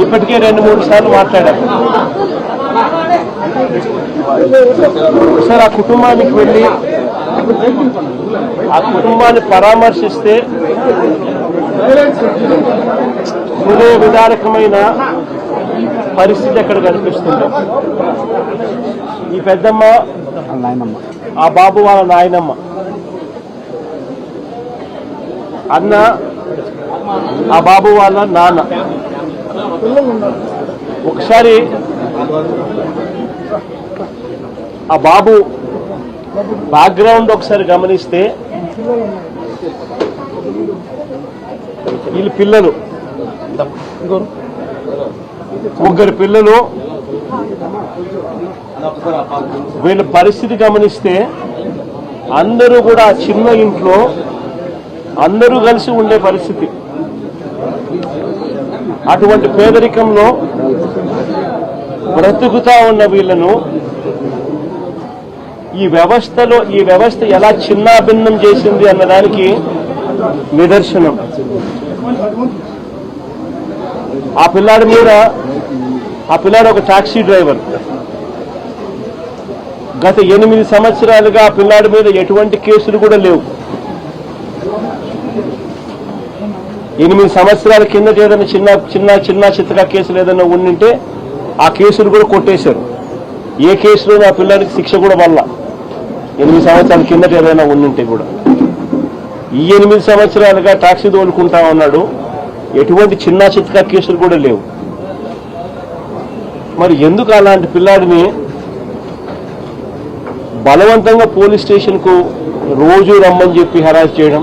ఇప్పటికే 2-3 సార్లు మాట్లాడారు. ఒకసారి ఆ కుటుంబానికి వెళ్ళి ఆ కుటుంబాన్ని పరామర్శిస్తే హృదయ విదారకమైన పరిస్థితి అక్కడ కనిపిస్తుంది. ఈ పెద్దమ్మ ఆ బాబు వాళ్ళ నాయనమ్మ, అన్న ఆ బాబు వాళ్ళ నాన్న. ఒకసారి ఆ బాబు బ్యాక్గ్రౌండ్ ఒకసారి గమనిస్తే వీళ్ళ పిల్లలు, ముగ్గురు పిల్లలు, వీళ్ళ పరిస్థితి గమనిస్తే అందరూ కూడా చిన్న ఇంట్లో అందరూ కలిసి ఉండే పరిస్థితి. అటువంటి పేదరికంలో బ్రతుకుతా ఉన్న వీళ్ళను ఈ వ్యవస్థ ఎలా చిన్నాభిన్నం చేసింది అన్నదానికి నిదర్శనం. ఆ పిల్లాడు ఒక టాక్సీ డ్రైవర్. గత 8 సంవత్సరాలుగా ఆ పిల్లాడి మీద ఎటువంటి కేసులు కూడా లేవు. 8 సంవత్సరాల కిందట ఏదైనా చిన్న చిత్తగా కేసులు ఏదైనా ఉండింటే ఆ కేసులు కూడా కొట్టేశారు. ఏ కేసులో ఆ పిల్లాడికి శిక్ష కూడా వల్ల 8 సంవత్సరాల కిందట ఏదైనా ఉండింటే కూడా. ఈ 8 సంవత్సరాలుగా టాక్సీ తోలుకుంటా ఉన్నాడు. ఎటువంటి చిన్న చిత్తగా కేసులు కూడా లేవు. మరి ఎందుకు అలాంటి పిల్లాడిని బలవంతంగా పోలీస్ స్టేషన్కు రోజు రమ్మని చెప్పి హెరాస్ చేయడం,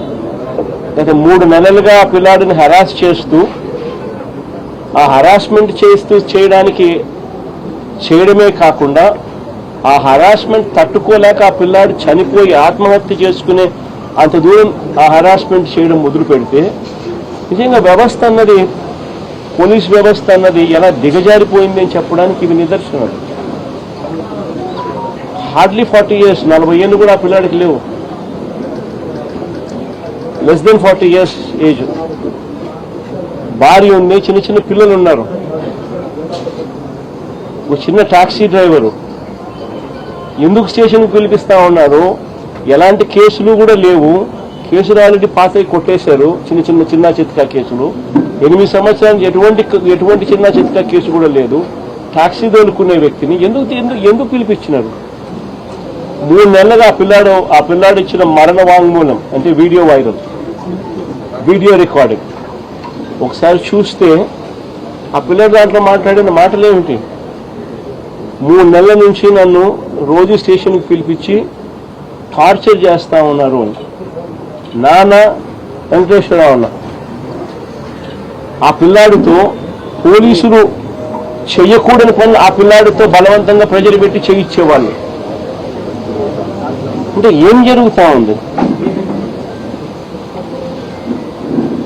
గత 3 నెలలుగా ఆ పిల్లాడిని హెరాస్ చేస్తూ, ఆ హెరాస్మెంట్ చేయడమే కాకుండా ఆ హెరాస్మెంట్ తట్టుకోలేక ఆ పిల్లాడు చనిపోయి ఆత్మహత్య చేసుకునే అంత దూరం ఆ హెరాస్మెంట్ చేయడం మొదలు పెడితే నిజంగా వ్యవస్థ అన్నది, పోలీస్ వ్యవస్థ అన్నది ఎలా దిగజారిపోయింది అని చెప్పడానికి ఇవి నిదర్శనం. హార్డ్లీ 40 years, 40 ఏళ్ళు కూడా ఆ పిల్లాడికి లేవు. Less than 40 years age. భార్య ఉంది, చిన్న పిల్లలు ఉన్నారు. ఒక చిన్న టాక్సీ డ్రైవరు. ఎందుకు స్టేషన్కి పిలిపిస్తా ఉన్నారు? ఎలాంటి కేసులు కూడా లేవు. కేసులు ఆల్రెడీ పాతవి కొట్టేశారు. చిన్న చిత్తకా కేసులు. 8 సంవత్సరానికి ఎటువంటి చిన్న చిత్తకా కేసు కూడా లేదు. టాక్సీ తోలుకునే వ్యక్తిని ఎందుకు పిలిపించినారు? 3 నెలలుగా ఆ పిల్లాడు ఇచ్చిన మరణ వాంగ్మూలం అంటే వీడియో వైరల్, వీడియో రికార్డింగ్ ఒకసారి చూస్తే ఆ పిల్లాడు దాంట్లో మాట్లాడిన మాటలేమిటి? 3 నెలల నుంచి నన్ను రోజు స్టేషన్కి పిలిపించి టార్చర్ చేస్తా ఉన్నారు అని. నాన్న వెంకటేశ్వరరావు అన్న ఆ పిల్లాడితో పోలీసులు చెయ్యకూడని పనులు ఆ పిల్లాడితో బలవంతంగా ప్రెజర్ పెట్టి చేయించేవాళ్ళు. అంటే ఏం జరుగుతా ఉంది?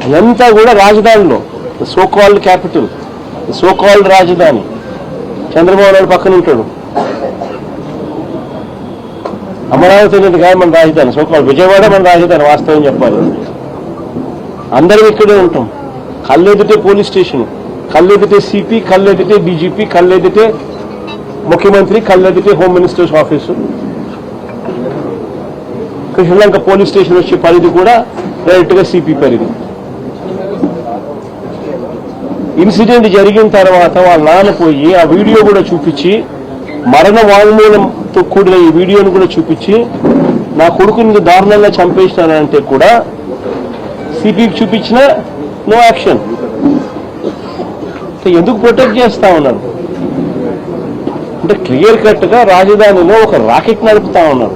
అదంతా కూడా రాజధానిలో, సోకాల్డ్ క్యాపిటల్, సోకాల్డ్ రాజధాని. చంద్రబాబు నాయుడు పక్కన ఉంటాడు. అమరావతి అనేది కాదు మన రాజధాని. సోకాల్డ్ విజయవాడ మన రాజధాని. వాస్తవం చెప్పాలి, అందరం ఇక్కడే ఉంటాం. కళ్ళెదిటే పోలీస్ స్టేషన్, కళ్ళెదిటే సిపి, కళ్ళెదిటే డీజీపీ, కళ్ళెదిటే ముఖ్యమంత్రి, కళ్ళెదిటే home ministers office. Sri Lanka police station వచ్చే పరిధి కూడా డైరెక్ట్ గా సిపి పరిధి. ఇన్సిడెంట్ జరిగిన తర్వాత వాళ్ళ నాన్న పోయి ఆ వీడియో కూడా చూపించి, మరణ వాంగ్మూలంతో కూడిన ఈ వీడియోను కూడా చూపించి, నా కొడుకుని దారుణంగా చంపేసినారంటే కూడా సిపికి చూపించిన నో యాక్షన్. ఎందుకు ప్రొటెక్ట్ చేస్తా ఉన్నారు అంటే క్లియర్ కట్ గా రాజధానిలో ఒక రాకెట్ నడుపుతా ఉన్నారు.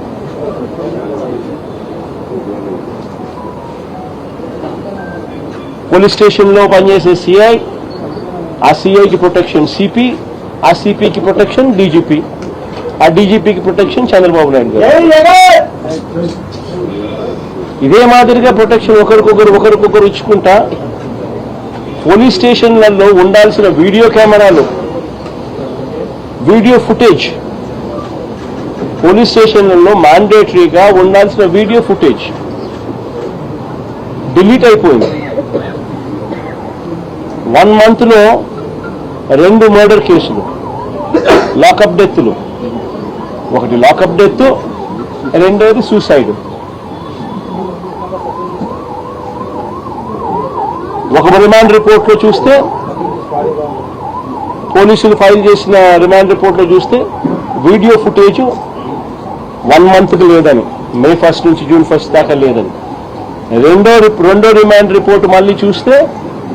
పోలీస్ స్టేషన్లో పనిచేసే సిఐ, ఆ సిఐకి ప్రొటెక్షన్ సిపి, ఆ సిపికి ప్రొటెక్షన్ డీజీపీ, ఆ డీజీపీకి ప్రొటెక్షన్ చంద్రబాబు నాయుడు గారు. ఇదే మాదిరిగా ప్రొటెక్షన్ ఒకరికొకరు ఇచ్చుకుంటా పోలీస్ స్టేషన్లలో ఉండాల్సిన వీడియో కెమెరాలు, వీడియో ఫుటేజ్, పోలీస్ స్టేషన్లలో మ్యాండేటరీగా ఉండాల్సిన వీడియో ఫుటేజ్ డిలీట్ అయిపోయింది. 1 monthలో 2 మర్డర్ కేసులు, లాకప్ డెత్లు. ఒకటి లాకప్ డెత్, రెండోది సూసైడ్. ఒక రిమాండ్ రిపోర్ట్లో చూస్తే, పోలీసులు ఫైల్ చేసిన రిమాండ్ రిపోర్ట్లో చూస్తే వీడియో ఫుటేజ్ 1 monthకి లేదని, May 1 నుంచి June 1 దాకా లేదని. రెండో రిమాండ్ రిపోర్ట్ మళ్ళీ చూస్తే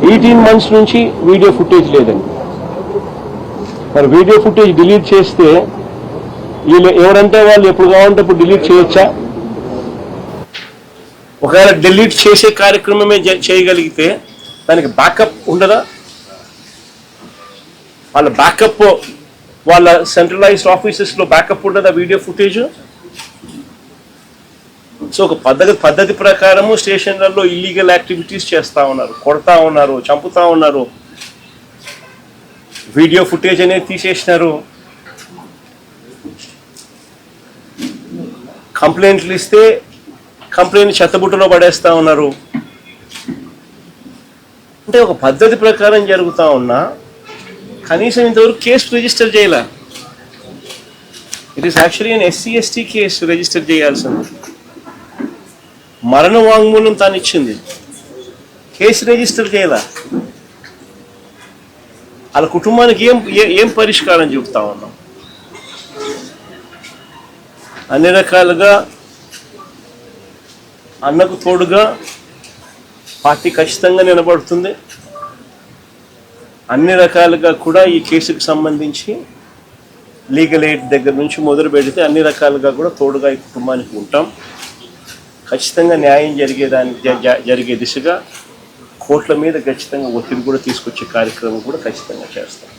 18 months నుంచి వీడియో ఫుటేజ్ లేదని. మరి వీడియో ఫుటేజ్ డిలీట్ చేస్తే వీళ్ళు ఎవరంటే వాళ్ళు ఎప్పుడు కావాలంటే అప్పుడు డిలీట్ చేయొచ్చా? ఒకవేళ డిలీట్ చేసే కార్యక్రమమే చేయగలిగితే దానికి బ్యాకప్ ఉండదా? వాళ్ళ బ్యాకప్, వాళ్ళ సెంట్రలైజ్డ్ ఆఫీసెస్లో బ్యాకప్ ఉండదా వీడియో ఫుటేజ్? సో ఒక పద్ధతి ప్రకారము స్టేషన్లలో ఇల్లీగల్ యాక్టివిటీస్ చేస్తూ ఉన్నారు, కొడతా ఉన్నారు, చంపుతా ఉన్నారు. వీడియో ఫుటేజ్ అనేది తీసేసినారు. కంప్లైంట్లు ఇస్తే కంప్లైంట్ చెత్తబుట్టలో పడేస్తూ ఉన్నారు. అంటే ఒక పద్ధతి ప్రకారం జరుగుతూ ఉన్నా కనీసం ఇంతవరకు కేసు రిజిస్టర్ చేయాల. It is actually an SC/ST case register చేయాల్సింది. మరణ వాంగ్మూలం తాను ఇచ్చింది, కేసు రిజిస్టర్ చేయాల. వాళ్ళ కుటుంబానికి ఏం పరిష్కారం చెబుతా ఉన్నాం? అన్ని రకాలుగా అన్నకు తోడుగా పార్టీ ఖచ్చితంగా నిలబడుతుంది. అన్ని రకాలుగా కూడా ఈ కేసుకు సంబంధించి లీగల్ ఎయిడ్ దగ్గర నుంచి మొదలు పెడితే అన్ని రకాలుగా కూడా తోడుగా ఈ కుటుంబానికి ఉంటాం. ఖచ్చితంగా న్యాయం జరిగే దిశగా కోర్టుల మీద ఖచ్చితంగా ఒత్తిడి కూడా తీసుకొచ్చే కార్యక్రమం కూడా ఖచ్చితంగా చేస్తాం.